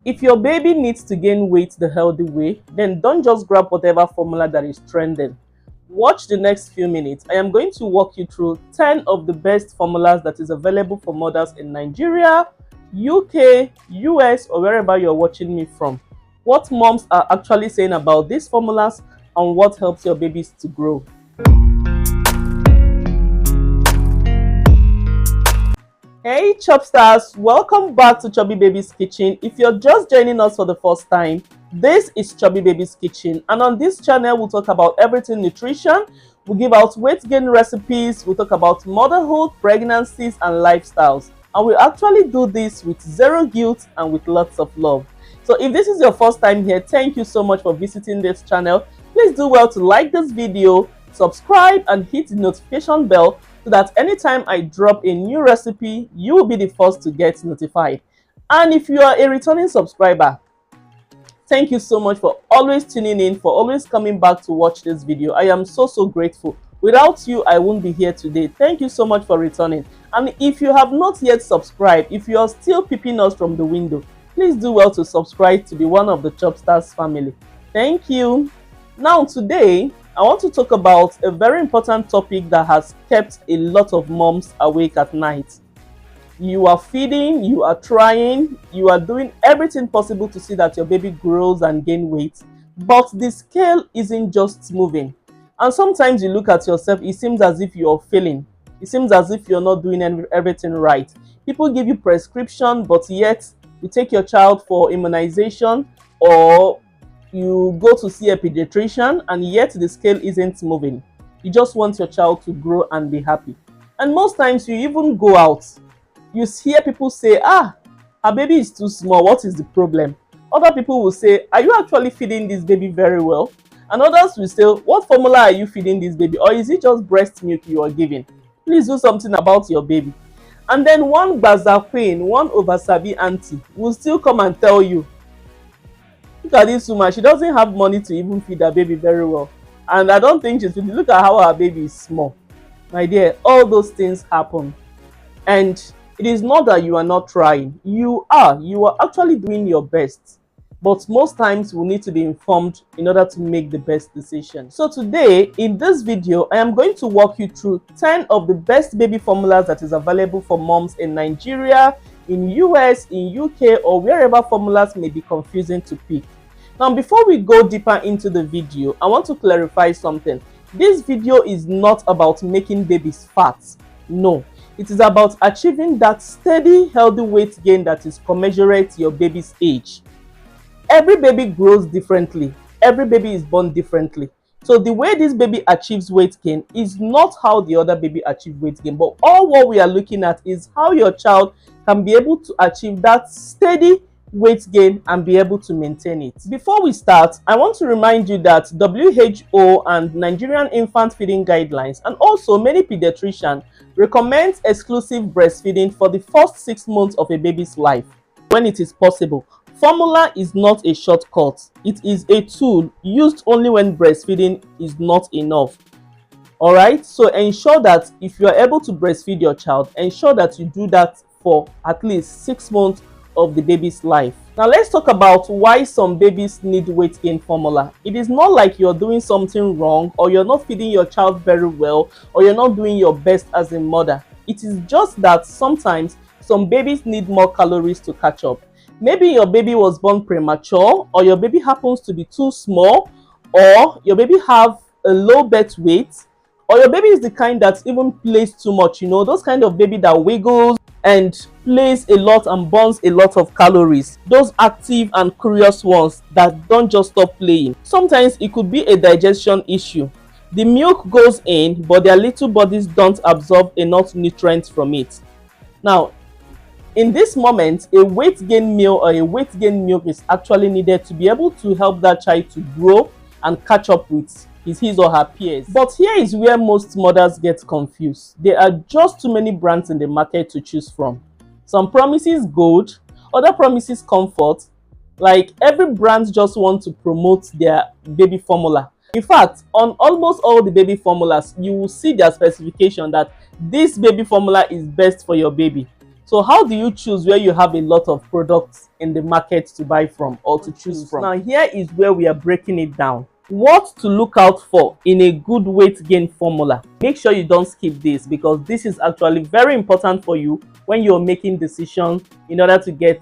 If your baby needs to gain weight the healthy way, then don't just grab whatever formula that is trending. Watch the next few minutes. I am going to walk you through 10 of the best formulas that is available for mothers in Nigeria, UK, US, or wherever you're watching me from. What moms are actually saying about these formulas and what helps your babies to grow. Hey ChubbStars, welcome back to Chubby Baby's Kitchen. If you're just joining us for the first time, this is Chubby Baby's Kitchen, and on this channel we'll talk about everything nutrition. We'll give out weight gain recipes, we'll talk about motherhood, pregnancies and lifestyles, and we actually do this with zero guilt and with lots of love. So if this is your first time here, thank you so much for visiting this channel. Please do well to like this video, subscribe and hit the notification bell so that anytime I drop a new recipe, you will be the first to get notified. And if you are a returning subscriber, thank you so much for always tuning in, for always coming back to watch this video. I am so grateful. Without you, I won't be here today. Thank you so much for returning. And if you have not yet subscribed, if you are still peeping us from the window, please do well to subscribe to be one of the ChubbStars family. Thank you. Now today, I want to talk about a very important topic that has kept a lot of moms awake at night. You are feeding, you are trying, you are doing everything possible to see that your baby grows and gain weight, but the scale isn't just moving. And sometimes you look at yourself, it seems as if you're failing. It seems as if you're not doing everything right. People give you prescription, but yet you take your child for immunization or you go to see a pediatrician and yet the scale isn't moving. You just want your child to grow and be happy. And most times you even go out, you hear people say, her baby is too small, what is the problem? Other people will say, are you actually feeding this baby very well? And others will say, what formula are you feeding this baby? Or is it just breast milk you are giving? Please do something about your baby. And then one baza queen, one oversabi auntie will still come and tell you, look at this woman, she doesn't have money to even feed her baby very well. And I don't think she's feeding. Look at how her baby is small. My dear, all those things happen. And it is not that you are not trying. You are actually doing your best. But most times we need to be informed in order to make the best decision. So today, in this video, I am going to walk you through 10 of the best baby formulas that is available for moms in Nigeria, in US, in UK, or wherever formulas may be confusing to pick. Now, before we go deeper into the video, I want to clarify something. This video is not about making babies fat. No, it is about achieving that steady, healthy weight gain that is commensurate to your baby's age. Every baby grows differently. Every baby is born differently. So the way this baby achieves weight gain is not how the other baby achieves weight gain, but all what we are looking at is how your child can be able to achieve that steady weight gain and be able to maintain it. Before we start, I want to remind you that WHO and Nigerian infant feeding guidelines and also many pediatricians recommend exclusive breastfeeding for the first 6 months of a baby's life when it is possible. Formula is not a shortcut. It is a tool used only when breastfeeding is not enough. Alright, so ensure that if you are able to breastfeed your child, ensure that you do that for at least 6 months of the baby's life. Now let's talk about why some babies need weight gain formula. It is not like you're doing something wrong or you're not feeding your child very well or you're not doing your best as a mother. It is just that sometimes some babies need more calories to catch up. Maybe your baby was born premature, or your baby happens to be too small, or your baby have a low birth weight, or your baby is the kind that even plays too much, you know, those kind of baby that wiggles and plays a lot and burns a lot of calories. Those active and curious ones that don't just stop playing. Sometimes it could be a digestion issue. The milk goes in, but their little bodies don't absorb enough nutrients from it. Now, in this moment, a weight gain meal or a weight gain milk is actually needed to be able to help that child to grow and catch up with his or her peers. But here is where most mothers get confused. There are just too many brands in the market to choose from. Some promises gold, other promises comfort. Like every brand just wants to promote their baby formula. In fact, on almost all the baby formulas, you will see their specification that this baby formula is best for your baby. So how do you choose where you have a lot of products in the market to buy from or to choose from? Now here is where we are breaking it down. What to look out for in a good weight gain formula. Make sure you don't skip this, because this is actually very important for you when you're making decisions in order to get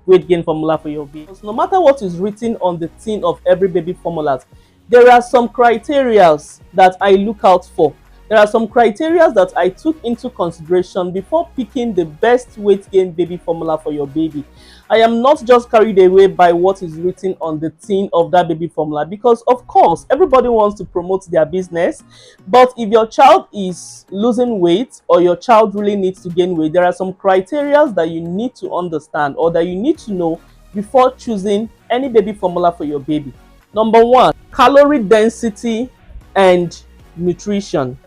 weight gain formula for your baby. No matter what is written on the tin of every baby formulas, there are some criteria that I look out for. There are some criteria that I took into consideration before picking the best weight gain baby formula for your baby. I am not just carried away by what is written on the tin of that baby formula, because of course everybody wants to promote their business, but if your child is losing weight or your child really needs to gain weight, there are some criteria that you need to understand or that you need to know before choosing any baby formula for your baby. Number 1, calorie density and nutrition.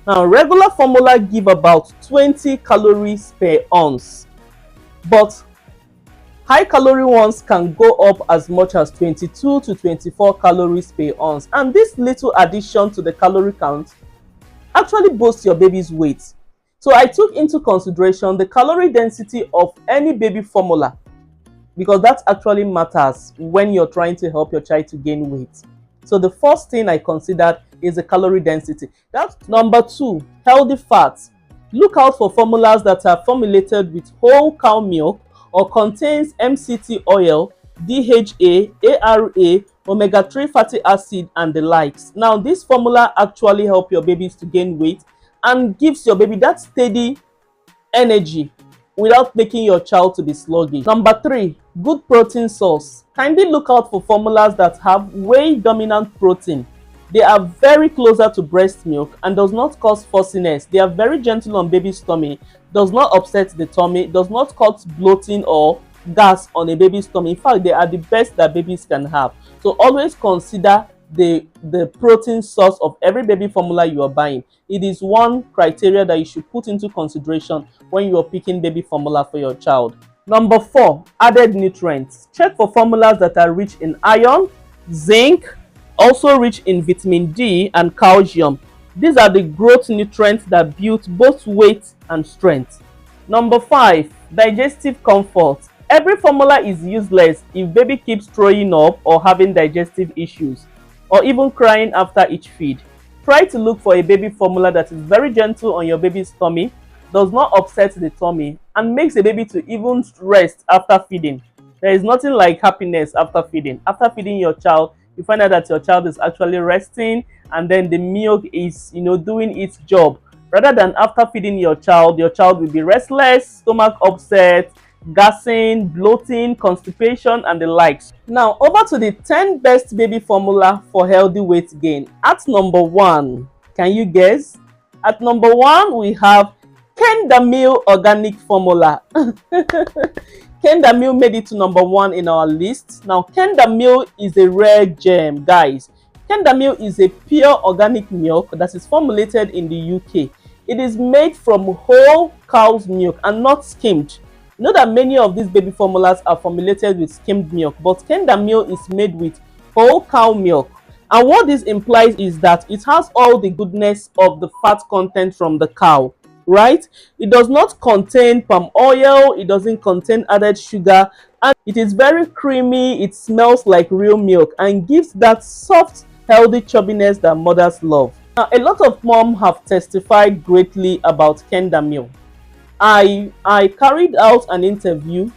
Now, regular formula give about 20 calories per ounce, but high calorie ones can go up as much as 22 to 24 calories per ounce, and this little addition to the calorie count actually boosts your baby's weight. So I took into consideration the calorie density of any baby formula, because that actually matters when you're trying to help your child to gain weight. So the first thing I considered is the calorie density. That's number 2, healthy fats. Look out for formulas that are formulated with whole cow milk or contains MCT oil, DHA, ARA, omega-3 fatty acid, and the likes. Now, this formula actually help your babies to gain weight and gives your baby that steady energy without making your child to be sluggish. Number 3, good protein source. Kindly look out for formulas that have whey dominant protein. They are very closer to breast milk and does not cause fussiness. They are very gentle on baby's tummy, does not upset the tummy, does not cause bloating or gas on a baby's tummy. In fact, they are the best that babies can have. So always consider the protein source of every baby formula you are buying. It is one criteria that you should put into consideration when you are picking baby formula for your child. Number 4, added nutrients. Check for formulas that are rich in iron, zinc, also rich in vitamin D and calcium. These are the growth nutrients that build both weight and strength. Number 5, digestive comfort. Every formula is useless if baby keeps throwing up or having digestive issues, or even crying after each feed. Try to look for a baby formula that is very gentle on your baby's tummy, does not upset the tummy, and makes the baby to even rest after feeding. There is nothing like happiness after feeding. After feeding your child, you find out that your child is actually resting and then the milk is, doing its job. Rather than after feeding your child will be restless, stomach upset, gassing, bloating, constipation, and the likes. Now, over to the 10 best baby formula for healthy weight gain. At number 1, can you guess? At number 1, we have Kendamil organic formula. Kendamil made it to number 1 in our list. Now, Kendamil is a rare gem, guys. Kendamil is a pure organic milk that is formulated in the UK. It is made from whole cow's milk and not skimmed. You know that many of these baby formulas are formulated with skimmed milk, but Kendamil is made with whole cow milk. And what this implies is that it has all the goodness of the fat content from the cow, right? It does not contain palm oil, it doesn't contain added sugar, and it is very creamy. It smells like real milk and gives that soft, healthy chubbiness that mothers love. Now, a lot of moms have testified greatly about Kendamil. I carried out an interview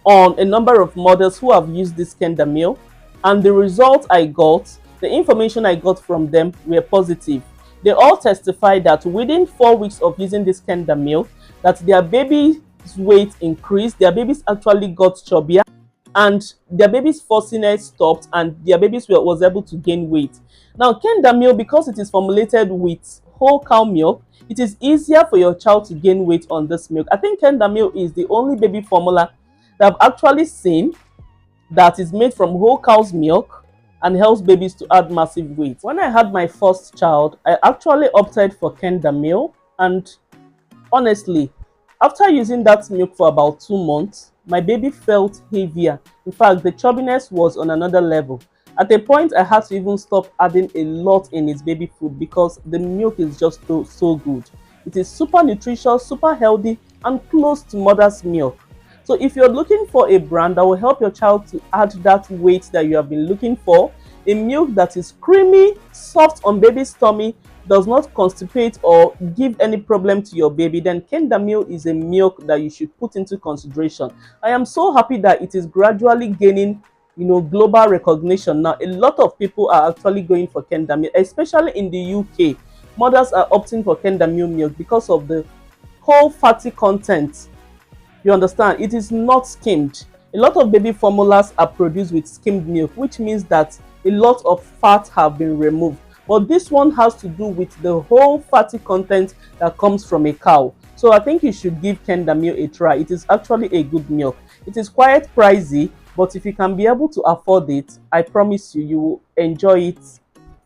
on a number of mothers who have used this Kendamil, and the results I got, the information I got from them were positive. They all testified that within 4 weeks of using this Kendamil, that their baby's weight increased, their babies actually got chubbier, and their baby's fussiness stopped, and their babies was able to gain weight. Now, Kendamil, because it is formulated with whole cow milk, it is easier for your child to gain weight on this milk. I think Kendamil is the only baby formula that I've actually seen that is made from whole cow's milk and helps babies to add massive weight. When I had my first child, I actually opted for Kendamil, and honestly, after using that milk for about 2 months, my baby felt heavier. In fact, the chubbiness was on another level. At a point, I had to even stop adding a lot in his baby food because the milk is just so good. It is super nutritious, super healthy, and close to mother's milk. So if you're looking for a brand that will help your child to add that weight that you have been looking for, a milk that is creamy, soft on baby's tummy, does not constipate or give any problem to your baby, then Kendamil is a milk that you should put into consideration. I am so happy that it is gradually gaining, global recognition. Now, a lot of people are actually going for Kendamil, especially in the UK. Mothers are opting for Kendamil milk because of the whole fatty content. You understand? It is not skimmed. A lot of baby formulas are produced with skimmed milk, which means that a lot of fat have been removed. But this one has to do with the whole fatty content that comes from a cow. So I think you should give Kendamil a try. It is actually a good milk. It is quite pricey, but if you can be able to afford it, I promise you, you will enjoy it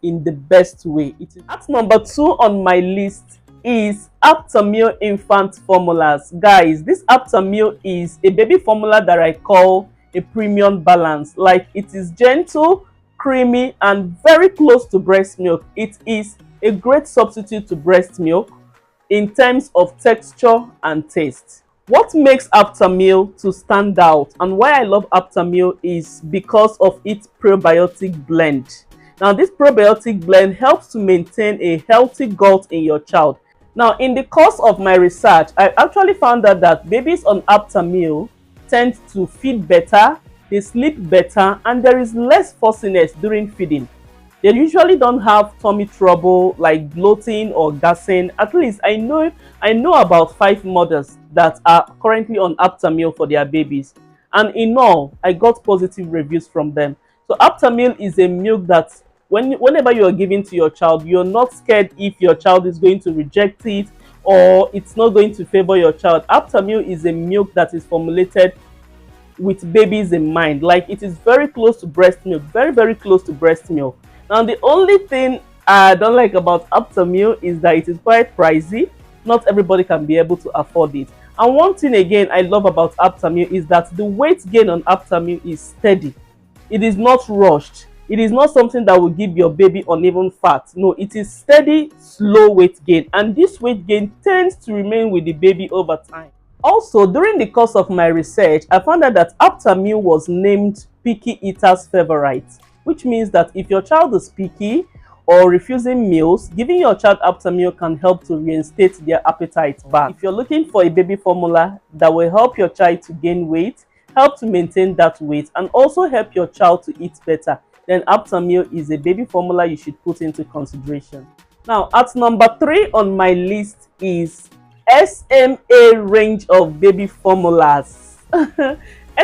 in the best way. At number 2 on my list is Aptamil infant formulas. Guys, this Aptamil is a baby formula that I call a premium balance. Like, it is gentle, creamy, and very close to breast milk. It is a great substitute to breast milk in terms of texture and taste. What makes Aptamil to stand out and why I love Aptamil is because of its probiotic blend. Now, this probiotic blend helps to maintain a healthy gut in your child. Now, in the course of my research, I actually found out that babies on Aptamil tend to feed better, they sleep better, and there is less fussiness during feeding. They usually don't have tummy trouble like bloating or gassing. At least I know about 5 mothers that are currently on Aptamil for their babies, and in all, I got positive reviews from them. So Aptamil is a milk that whenever you are giving to your child, you're not scared if your child is going to reject it or it's not going to favor your child. Aptamil is a milk that is formulated with babies in mind. Like, it is very close to breast milk, very, very close to breast milk. Now, the only thing I don't like about Aptamil is that it is quite pricey. Not everybody can be able to afford it. And one thing again I love about Aptamil is that the weight gain on Aptamil is steady. It is not rushed. It is not something that will give your baby uneven fat. No, it is steady, slow weight gain. And this weight gain tends to remain with the baby over time. Also, during the course of my research, I found out that Aptamil was named Picky Eater's Favorite, which means that if your child is picky or refusing meals, giving your child Aptamil can help to reinstate their appetite back. If you're looking for a baby formula that will help your child to gain weight, help to maintain that weight, and also help your child to eat better, then Aptamil is a baby formula you should put into consideration. Now, at number 3 on my list is SMA range of baby formulas.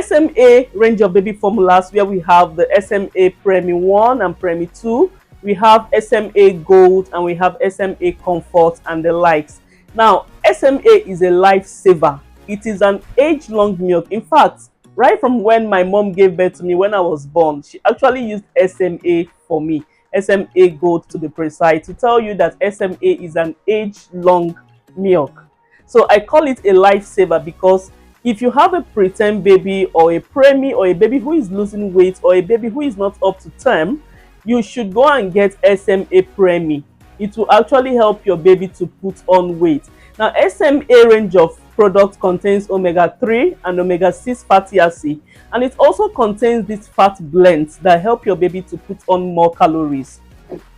SMA range of baby formulas, where we have the SMA Premi 1 and Premi 2. We have SMA Gold and we have SMA Comfort and the likes. Now, SMA is a lifesaver. It is an age-long milk. In fact, right from when my mom gave birth to me when I was born, she actually used SMA for me. SMA Gold to be precise, to tell you that SMA is an age-long milk. So I call it a lifesaver because if you have a preterm baby or a preemie or a baby who is losing weight or a baby who is not up to term, you should go and get SMA Preemie. It will actually help your baby to put on weight. Now, SMA range of products contains omega-3 and omega-6 fatty acid, and it also contains these fat blends that help your baby to put on more calories.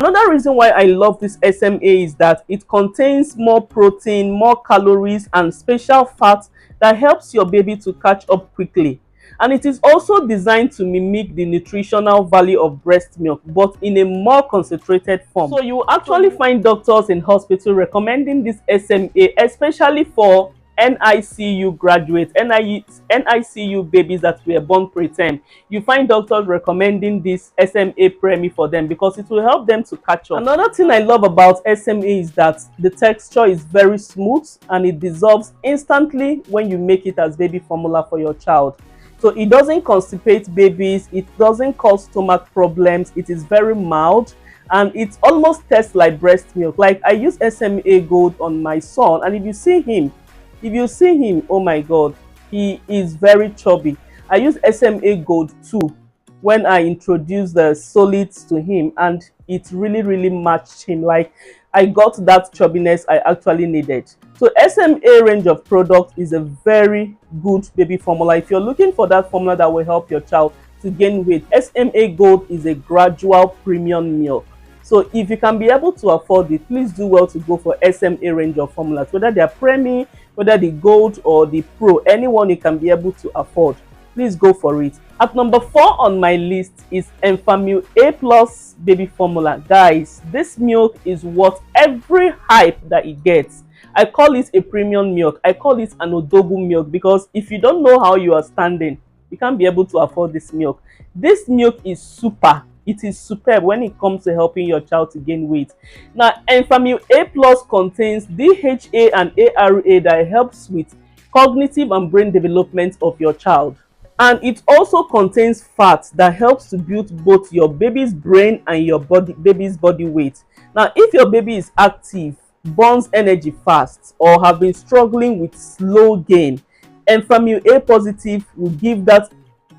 Another reason why I love this SMA is that it contains more protein, more calories, and special fats that helps your baby to catch up quickly. And it is also designed to mimic the nutritional value of breast milk, but in a more concentrated form. So you will actually find doctors in hospital recommending this SMA, especially for NICU graduates, NICU babies that were born preterm. You find doctors recommending this SMA Preemie for them because it will help them to catch up. Another thing I love about SMA is that the texture is very smooth and it dissolves instantly when you make it as baby formula for your child. So it doesn't constipate babies, it doesn't cause stomach problems, it is very mild, and it almost tastes like breast milk. Like, I use SMA Gold on my son, and if you see him, oh my god, he is very chubby. I use SMA Gold too when I introduce the solids to him, and it really matched him. Like, I got that chubbiness I actually needed. So SMA range of product is a very good baby formula. If you're looking for that formula that will help your child to gain weight, SMA Gold is a gradual premium milk. So if you can be able to afford it, please do well to go for SMA range of formulas, whether they are Premi, whether the Gold or the Pro, anyone you can be able to afford, please go for it. At number 4 on my list is Enfamil A+ baby formula. Guys, this milk is worth every hype that it gets. I call it a premium milk. I call it an Odogu milk, because if you don't know how you are standing, you can't be able to afford this milk. This milk is super. It is superb when it comes to helping your child to gain weight. Now, Enfamil A+ contains DHA and ARA that helps with cognitive and brain development of your child. And it also contains fat that helps to build both your baby's brain and your baby's body weight. Now, if your baby is active, burns energy fast, or have been struggling with slow gain, Enfamil A+ will give that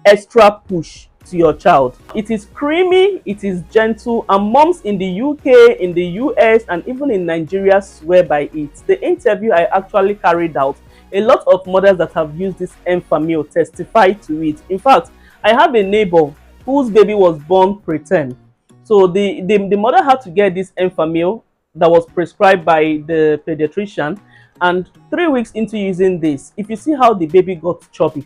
extra push to your child. It is creamy, it is gentle, and moms in the UK, in the US, and even in Nigeria swear by it. The interview I actually carried out, a lot of mothers that have used this Enfamil testify to it. In fact, I have a neighbor whose baby was born preterm. So the mother had to get this Enfamil that was prescribed by the pediatrician, and 3 weeks into using this, if you see how the baby got chubby,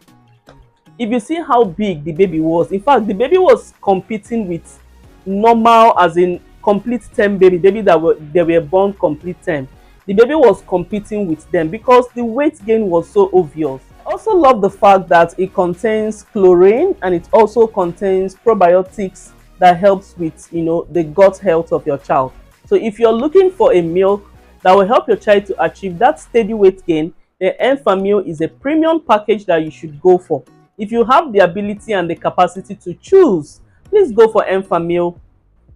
if you see how big the baby was, in fact, the baby was competing with normal, as in complete term baby that they were born complete term. The baby was competing with them because the weight gain was so obvious. I also love the fact that it contains chlorine, and it also contains probiotics that helps with, the gut health of your child. So if you're looking for a milk that will help your child to achieve that steady weight gain, the Enfamil is a premium package that you should go for. If you have the ability and the capacity to choose, please go for Enfamil,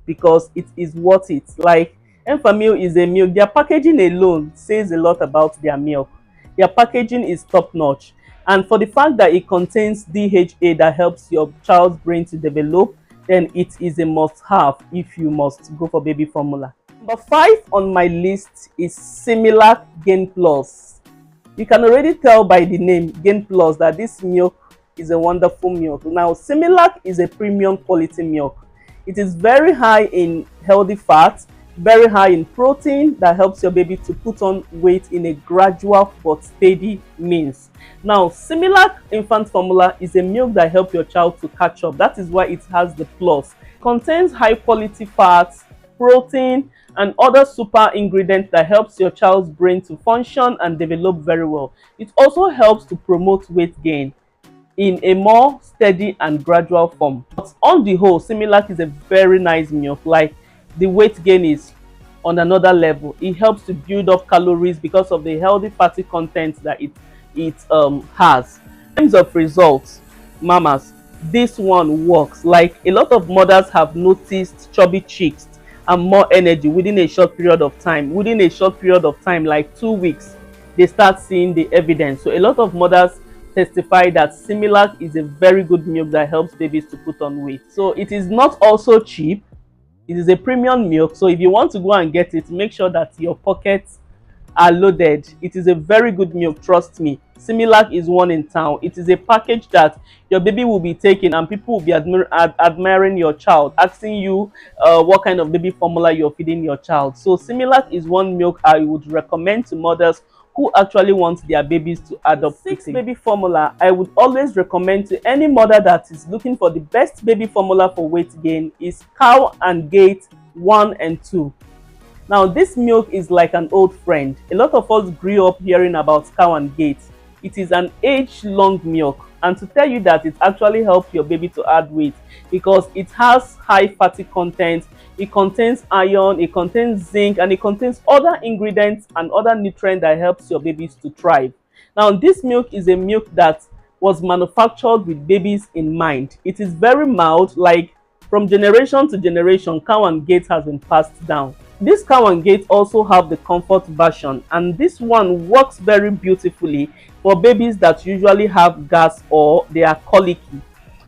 because it is worth it. Like, Enfamil is a milk. Their packaging alone says a lot about their milk. Their packaging is top notch. And for the fact that it contains DHA that helps your child's brain to develop, then it is a must-have if you must go for baby formula. Number 5 on my list is Similac Gain Plus. You can already tell by the name Gain Plus that this milk is a wonderful milk. Now, Similac is a premium quality milk. It is very high in healthy fat, very high in protein that helps your baby to put on weight in a gradual but steady means. Now, Similac infant formula is a milk that helps your child to catch up. That is why it has the plus. It contains high quality fats, protein, and other super ingredients that helps your child's brain to function and develop very well. It also helps to promote weight gain in a more steady and gradual form. But on the whole, Similac is a very nice milk. Like, the weight gain is on another level. It helps to build up calories because of the healthy fatty content that it has. In terms of results, mamas, this one works. Like, a lot of mothers have noticed chubby cheeks and more energy within a short period of time. Within a short period of time, like 2 weeks, they start seeing the evidence. So a lot of mothers testify that Similac is a very good milk that helps babies to put on weight. So it is not also cheap. It is a premium milk. So if you want to go and get it, make sure that your pockets are loaded. It is a very good milk, trust me. Similac is one in town. It is a package that your baby will be taking, and people will be admiring your child, asking you what kind of baby formula you're feeding your child. So Similac is one milk I would recommend to mothers who actually want their babies to adopt. 6 baby formula I would always recommend to any mother that is looking for the best baby formula for weight gain is Cow and Gate 1 and 2. Now, this milk is like an old friend. A lot of us grew up hearing about Cow and Gate. It is an age-long milk, and to tell you that it actually helps your baby to add weight because it has high fatty content, it contains iron, it contains zinc, and it contains other ingredients and other nutrients that helps your babies to thrive. Now, this milk is a milk that was manufactured with babies in mind. It is very mild, like from generation to generation, Cow and Gate has been passed down. This Cow and Gate also have the comfort version, and this one works very beautifully for babies that usually have gas or they are colicky.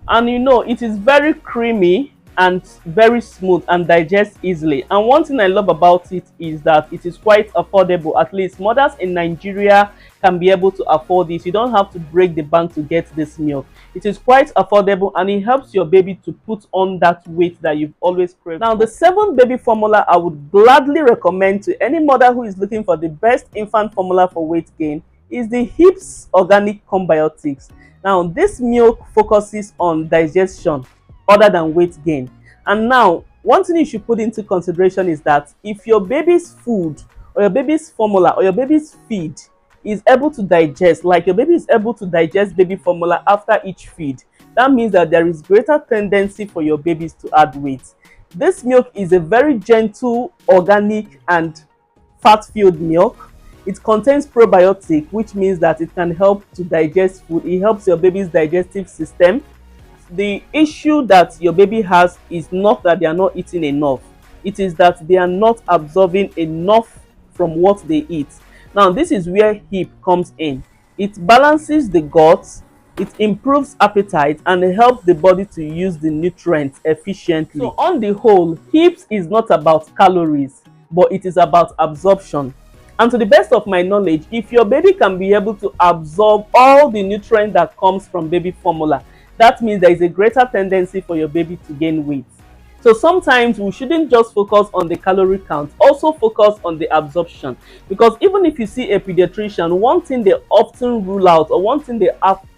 And it is very creamy, and very smooth and digest easily. And one thing I love about it is that it is quite affordable. At least mothers in Nigeria can be able to afford this. You don't have to break the bank to get this milk. It is quite affordable and it helps your baby to put on that weight that you've always craved. Now, the 7 baby formula I would gladly recommend to any mother who is looking for the best infant formula for weight gain is the Hipp's Organic Combiotics. Now, this milk focuses on digestion other than weight gain. And now, one thing you should put into consideration is that if your baby's food or your baby's formula or your baby's feed is able to digest, like your baby is able to digest baby formula after each feed, that means that there is greater tendency for your babies to add weight. This milk is a very gentle, organic and fat-filled milk. It contains probiotic, which means that it can help to digest food. It helps your baby's digestive system. The issue that your baby has is not that they are not eating enough. It is that they are not absorbing enough from what they eat. Now, this is where Hipp comes in. It balances the gut, it improves appetite, and it helps the body to use the nutrients efficiently. So on the whole, Hipp is not about calories, but it is about absorption. And to the best of my knowledge, if your baby can be able to absorb all the nutrients that comes from baby formula, that means there is a greater tendency for your baby to gain weight. So sometimes we shouldn't just focus on the calorie count, also focus on the absorption. Because even if you see a pediatrician, one thing they often rule out or one thing they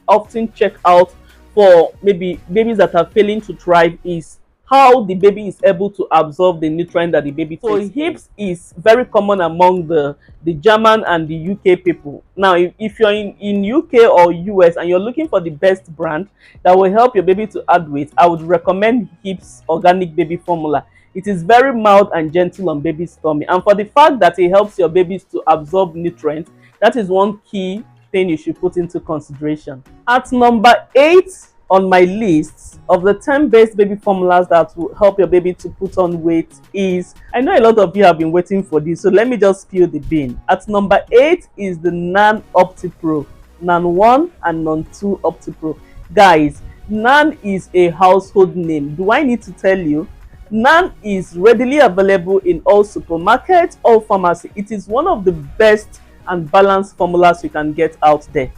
often check out for maybe babies that are failing to thrive is how the baby is able to absorb the nutrient that the baby takes. So Hipp is very common among the German and the UK people. Now, if you're in UK or US and you're looking for the best brand that will help your baby to add weight, I would recommend Hipp's Organic Baby Formula. It is very mild and gentle on baby's tummy. And for the fact that it helps your babies to absorb nutrients, that is one key thing you should put into consideration. At number 8 on my list of the 10 best baby formulas that will help your baby to put on weight is, I know a lot of you have been waiting for this, so let me just spill the bean. At number 8 is the Nan OptiPro, Nan 1 and Nan 2 OptiPro. Guys, Nan is a household name. Do I need to tell you? Nan is readily available in all supermarkets, all pharmacy. It is one of the best and balanced formulas you can get out there.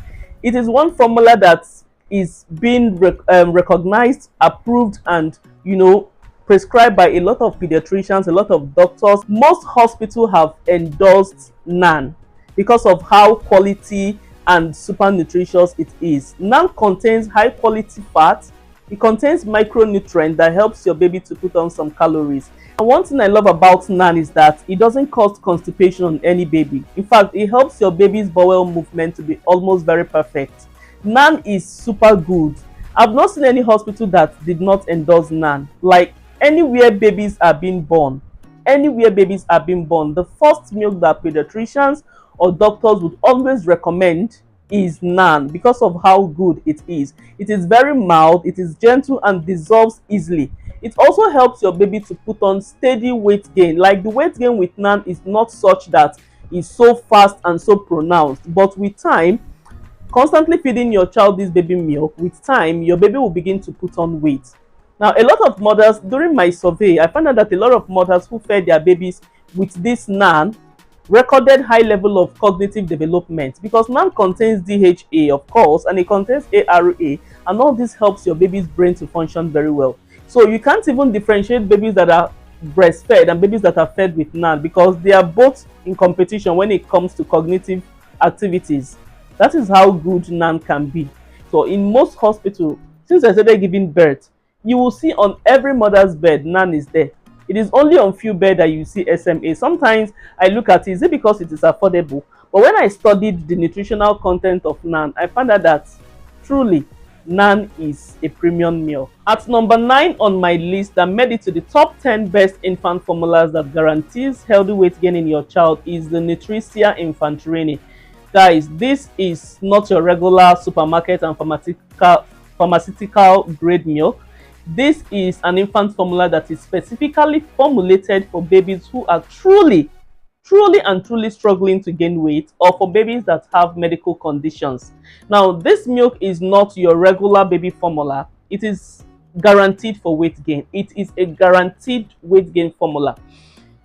It is one formula that is being recognized, approved, and prescribed by a lot of pediatricians, a lot of doctors. Most hospitals have endorsed Nan because of how quality and super nutritious it is. Nan contains high quality fat. It contains micronutrients that helps your baby to put on some calories. And one thing I love about Nan is that it doesn't cause constipation on any baby. In fact, it helps your baby's bowel movement to be almost very perfect. Nan is super good. I've not seen any hospital that did not endorse Nan. Like anywhere babies are being born, the first milk that pediatricians or doctors would always recommend is Nan because of how good it is. It is very mild, it is gentle and dissolves easily. It also helps your baby to put on steady weight gain. Like the weight gain with Nan is not such that is so fast and so pronounced, but with time, constantly feeding your child this baby milk, with time your baby will begin to put on weight. Now, a lot of mothers, during my survey, I found out that a lot of mothers who fed their babies with this Nan recorded high level of cognitive development because Nan contains DHA, of course, and it contains ARA, and all this helps your baby's brain to function very well. So you can't even differentiate babies that are breastfed and babies that are fed with Nan because they are both in competition when it comes to cognitive activities. That is how good Nan can be. So in most hospitals, since I started giving birth, you will see on every mother's bed, Nan is there. It is only on few beds that you see SMA. Sometimes I look at it, is it because it is affordable? But when I studied the nutritional content of Nan, I found out that truly Nan is a premium meal. At number 9 on my list that made it to the top 10 best infant formulas that guarantees healthy weight gain in your child is the Nutricia Infatrini. Guys, this is not your regular supermarket and pharmaceutical grade milk. This is an infant formula that is specifically formulated for babies who are truly struggling to gain weight, or for babies that have medical conditions. Now, this milk is not your regular baby formula. It is guaranteed for weight gain. It is a guaranteed weight gain formula,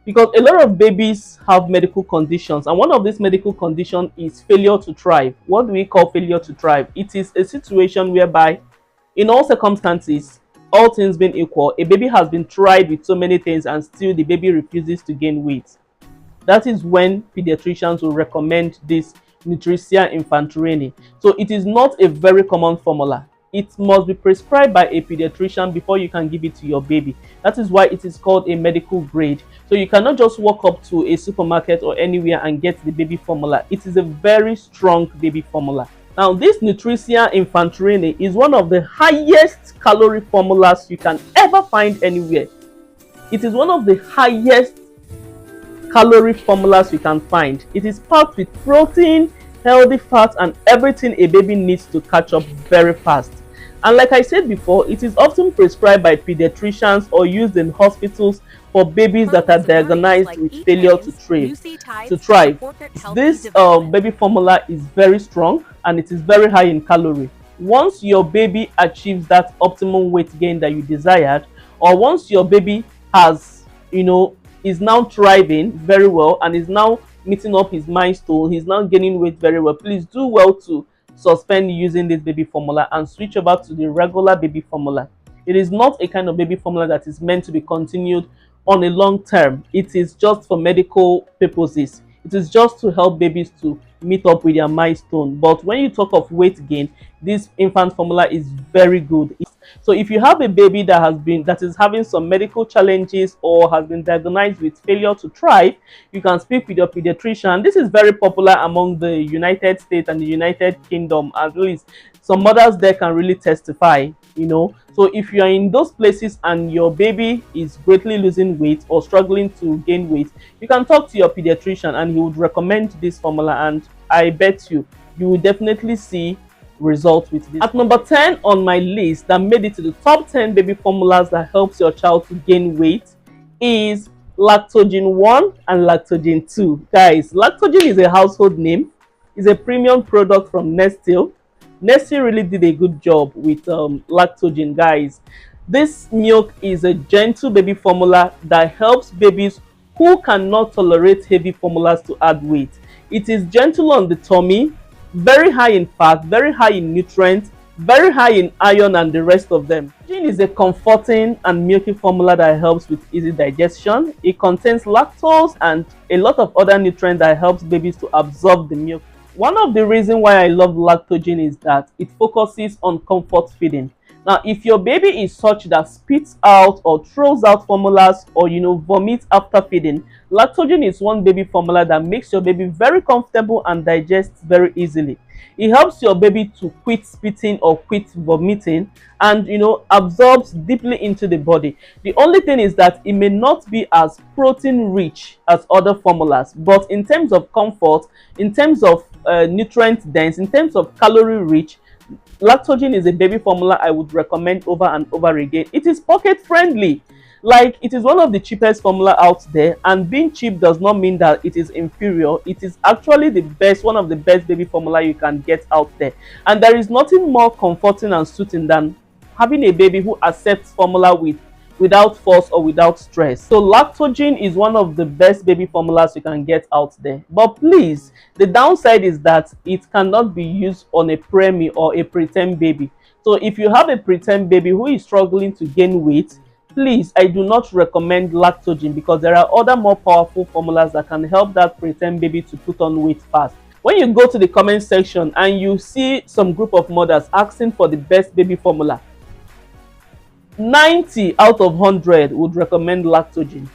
because a lot of babies have medical conditions, and one of these medical conditions is failure to thrive. What do we call failure to thrive? It is a situation whereby, in all circumstances, all things being equal, a baby has been tried with so many things and still the baby refuses to gain weight. That is when pediatricians will recommend this Nan Infatrini. So it is not a very common formula. It must be prescribed by a pediatrician before you can give it to your baby. That is why it is called a medical grade. So you cannot just walk up to a supermarket or anywhere and get the baby formula. It is a very strong baby formula. Now, this Nan Infatrini is one of the highest calorie formulas you can ever find anywhere. It is one of the highest calorie formulas you can find. It is packed with protein, healthy fats, and everything a baby needs to catch up very fast. And like I said before, it is often prescribed by pediatricians or used in hospitals for babies that are diagnosed with failure to thrive. This baby formula is very strong and it is very high in calorie. Once your baby achieves that optimum weight gain that you desired, or once your baby has, is now thriving very well and is now meeting up his milestone, he's now gaining weight very well, please do well to suspend using this baby formula and switch over to the regular baby formula. It is not a kind of baby formula that is meant to be continued on a long term. It is just for medical purposes. It is just to help babies to meet up with their milestone. But when you talk of weight gain, this infant formula is very good. So if you have a baby that is having some medical challenges or has been diagnosed with failure to thrive, you can speak with your pediatrician. This is very popular among the United States and the United Kingdom. At least some mothers there can really testify, So if you are in those places and your baby is greatly losing weight or struggling to gain weight, you can talk to your pediatrician and he would recommend this formula, and I bet you will definitely see results with this. At number 10 on my list that made it to the top 10 baby formulas that helps your child to gain weight is Lactogen 1 and Lactogen 2. Guys, Lactogen is a household name. It's a premium product from Nestle. Nestle really did a good job with Lactogen, guys. This milk is a gentle baby formula that helps babies who cannot tolerate heavy formulas to add weight. It is gentle on the tummy, very high in fat, very high in nutrients, very high in iron and the rest of them. Lactogen is a comforting and milky formula that helps with easy digestion. It contains lactose and a lot of other nutrients that helps babies to absorb the milk. One of the reasons why I love Lactogen is that it focuses on comfort feeding. Now, if your baby is such that spits out or throws out formulas or vomits after feeding, Lactogen is one baby formula that makes your baby very comfortable and digests very easily. It helps your baby to quit spitting or quit vomiting and absorbs deeply into the body. The only thing is that it may not be as protein rich as other formulas, but in terms of comfort, in terms of nutrient dense, in terms of calorie rich, Lactogen is a baby formula I would recommend over and over again. It is pocket friendly. Like, it is one of the cheapest formula out there, and being cheap does not mean that it is inferior. It is actually the best, one of the best baby formula you can get out there. And there is nothing more comforting and soothing than having a baby who accepts formula without force or without stress. So Lactogen is one of the best baby formulas you can get out there. But please, the downside is that it cannot be used on a preemie or a preterm baby. So if you have a preterm baby who is struggling to gain weight, please, I do not recommend Lactogen, because there are other more powerful formulas that can help that preterm baby to put on weight fast. When you go to the comment section and you see some group of mothers asking for the best baby formula, 90 out of 100 would recommend Lactogen.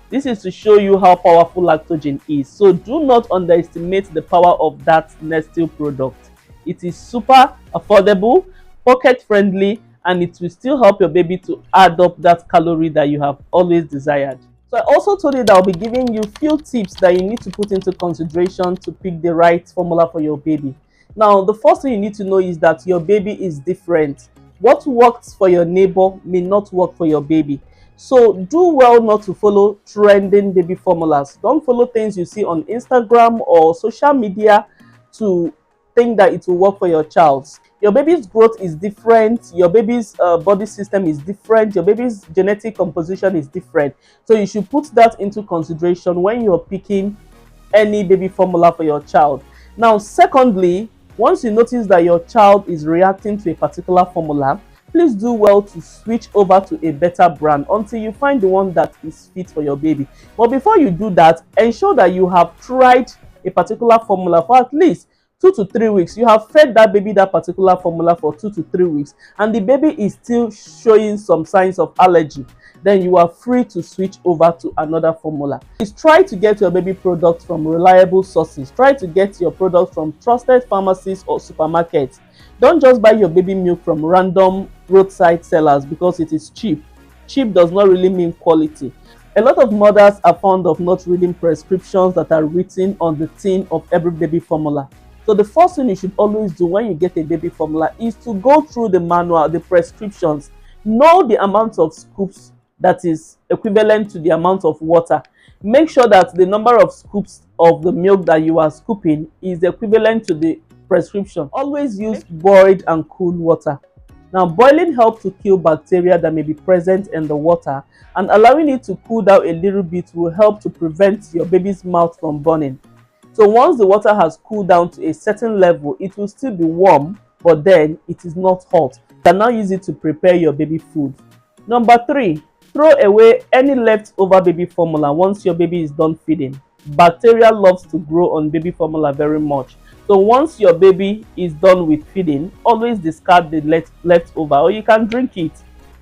This is to show you how powerful Lactogen is. So do not underestimate the power of that Nestle product. It is super affordable, pocket friendly, and it will still help your baby to add up that calorie that you have always desired. So I also told you that I'll be giving you few tips that you need to put into consideration to pick the right formula for your baby. Now, the first thing you need to know is that your baby is different. What works for your neighbor may not work for your baby. So do well not to follow trending baby formulas. Don't follow things you see on Instagram or social media to think that it will work for your child. Your baby's growth is different, your baby's body system is different, your baby's genetic composition is different. So you should put that into consideration when you're picking any baby formula for your child. Now, secondly, once you notice that your child is reacting to a particular formula, please do well to switch over to a better brand until you find the one that is fit for your baby. But before you do that, ensure that you have tried a particular formula for at least 2 to 3 weeks. You have fed that baby that particular formula for 2 to 3 weeks and the baby is still showing some signs of allergy. Then you are free to switch over to another formula. Please try to get your baby products from reliable sources. Try to get your products from trusted pharmacies or supermarkets. Don't just buy your baby milk from random roadside sellers because it is cheap. Cheap does not really mean quality. A lot of mothers are fond of not reading prescriptions that are written on the tin of every baby formula. So the first thing you should always do when you get a baby formula is to go through the manual, the prescriptions, know the amount of scoops that is equivalent to the amount of water. Make sure that the number of scoops of the milk that you are scooping is equivalent to the prescription. Always use boiled and cool water. Now, boiling helps to kill bacteria that may be present in the water, and allowing it to cool down a little bit will help to prevent your baby's mouth from burning. So once the water has cooled down to a certain level, it will still be warm, but then it is not hot. You can now use it to prepare your baby food. Number 3, throw away any leftover baby formula once your baby is done feeding. Bacteria loves to grow on baby formula very much. So once your baby is done with feeding, always discard the leftover, or you can drink it.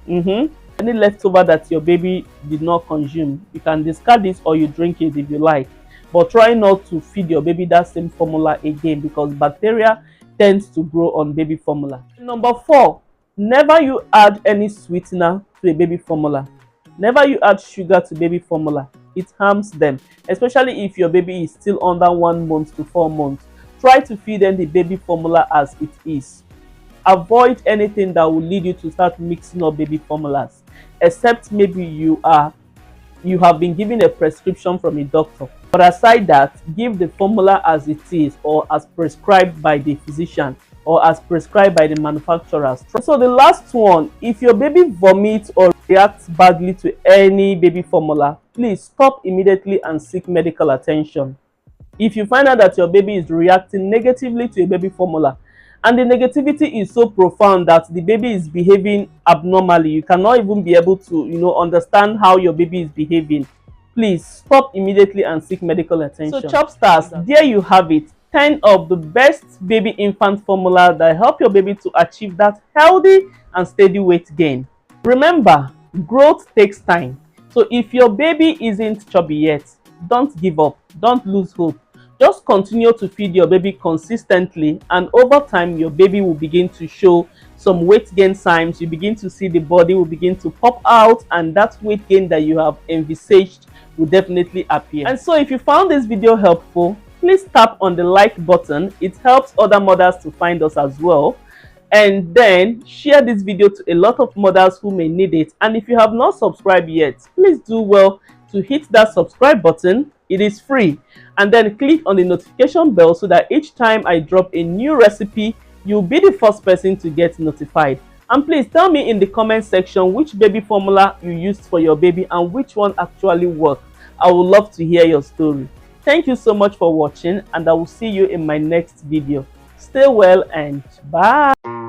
Any leftover that your baby did not consume, you can discard it or you drink it if you like. But try not to feed your baby that same formula again because bacteria tends to grow on baby formula. Number 4, never you add any sweetener to a baby formula. Never you add sugar to baby formula. It harms them, especially if your baby is still under 1 month to 4 months. Try to feed them the baby formula as it is. Avoid anything that will lead you to start mixing up baby formulas, except maybe you have been given a prescription from a doctor. But aside that, give the formula as it is or as prescribed by the physician or as prescribed by the manufacturers. So the last one, if your baby vomits or reacts badly to any baby formula, please stop immediately and seek medical attention. If you find out that your baby is reacting negatively to a baby formula and the negativity is so profound that the baby is behaving abnormally, you cannot even be able to understand how your baby is behaving, please stop immediately and seek medical attention. So ChubbStars, there you have it, 10 of the best baby infant formula that help your baby to achieve that healthy and steady weight gain. Remember, growth takes time. So if your baby isn't chubby yet, don't give up, don't lose hope. Just continue to feed your baby consistently, and over time your baby will begin to show some weight gain signs. You begin to see the body will begin to pop out, and that weight gain that you have envisaged will definitely appear. And so if you found this video helpful, please tap on the like button. It helps other mothers to find us as well. And then share this video to a lot of mothers who may need it. And if you have not subscribed yet, please do well to hit that subscribe button. It is free. And then click on the notification bell so that each time I drop a new recipe, you'll be the first person to get notified. And please tell me in the comment section which baby formula you used for your baby and which one actually worked. I would love to hear your story. Thank you so much for watching, and I will see you in my next video. Stay well and bye.